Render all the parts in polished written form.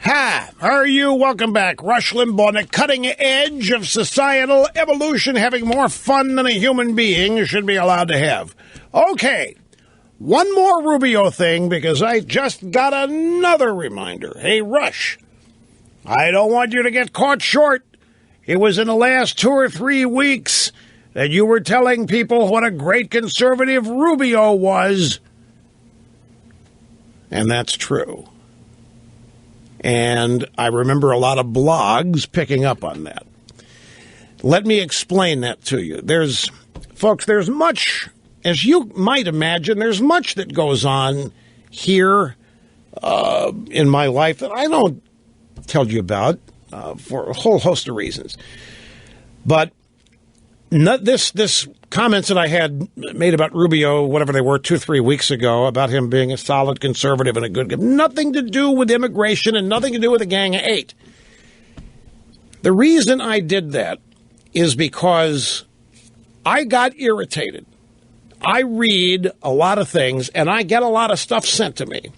Ha! Are you? Welcome back. Rush Limbaugh on the cutting edge of societal evolution, having more fun than a human being should be allowed to have. Okay, one more Rubio thing, because I just got another reminder. Hey, Rush, I don't want you to get caught short. It was in the last 2 or 3 weeks that you were telling people what a great conservative Rubio was. And that's true. And I remember a lot of blogs picking up on that. Let me explain that to you. There's much, as you might imagine, there's much that goes on here in my life that I don't tell you about for a whole host of reasons. But this comments that I had made about Rubio, whatever they were, 2-3 weeks ago, about him being a solid conservative and a good guy, nothing to do with immigration and nothing to do with the Gang of Eight. The reason I did that is because I got irritated. I read a lot of things and I get a lot of stuff sent to me.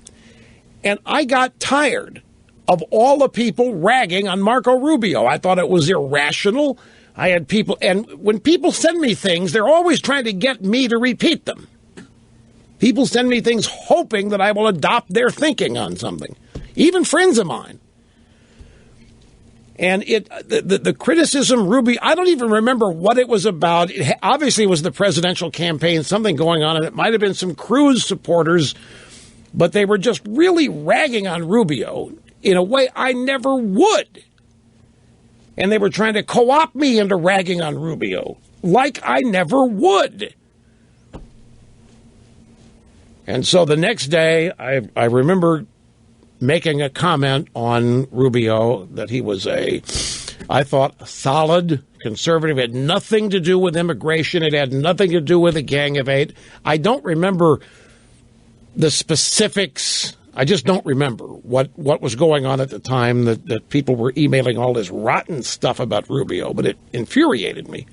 And I got tired of all the people ragging on Marco Rubio. I thought it was irrational. I had people, and when people send me things, they're always trying to get me to repeat them. People send me things hoping that I will adopt their thinking on something, even friends of mine. And the criticism, Rubio, I don't even remember what it was about. It obviously was the presidential campaign, something going on, and it might have been some Cruz supporters, but they were just really ragging on Rubio in a way I never would. And they were trying to co-opt me into ragging on Rubio, like I never would. And so the next day, I remember making a comment on Rubio that he was I thought, solid conservative. It had nothing to do with immigration. It had nothing to do with the Gang of Eight. I don't remember the specifics. I just don't remember what was going on at the time that people were emailing all this rotten stuff about Rubio, but it infuriated me.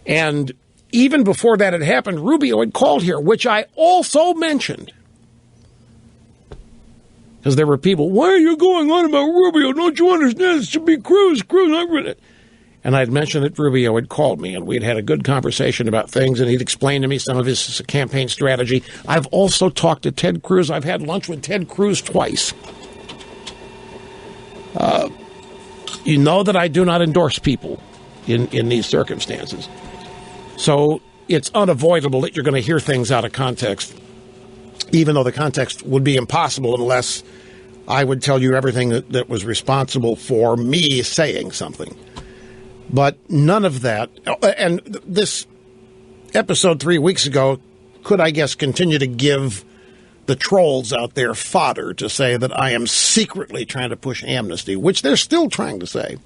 And even before that had happened, Rubio had called here, which I also mentioned. Because there were people, why are you going on about Rubio? Don't you understand? It should be Cruz. I've read it. And I'd mentioned that Rubio had called me, and we'd had a good conversation about things, and he'd explained to me some of his campaign strategy. I've also talked to Ted Cruz. I've had lunch with Ted Cruz twice. You know that I do not endorse people in these circumstances. So it's unavoidable that you're going to hear things out of context, even though the context would be impossible unless I would tell you everything that was responsible for me saying something. But none of that, and this episode 3 weeks ago could, I guess, continue to give the trolls out there fodder to say that I am secretly trying to push amnesty, which they're still trying to say.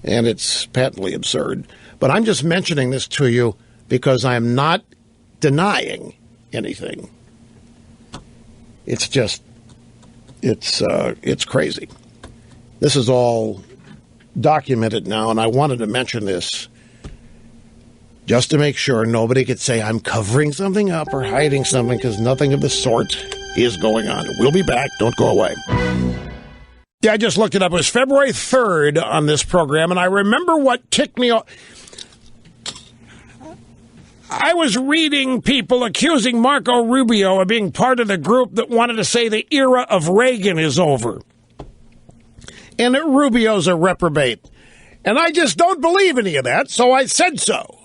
And it's patently absurd. But I'm just mentioning this to you because I'm not denying anything. It's just, it's crazy. This is all documented now, and I wanted to mention this just to make sure nobody could say I'm covering something up or hiding something, because nothing of the sort is going on. We'll be back. Don't go away. Yeah, I just looked it up. It was February 3rd on this program, and I remember what ticked me off. I was reading people accusing Marco Rubio of being part of the group that wanted to say the era of Reagan is over, and that Rubio's a reprobate. And I just don't believe any of that, so I said so.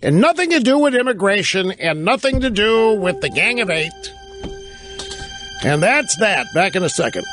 And nothing to do with immigration, and nothing to do with the Gang of Eight. And that's that. Back in a second.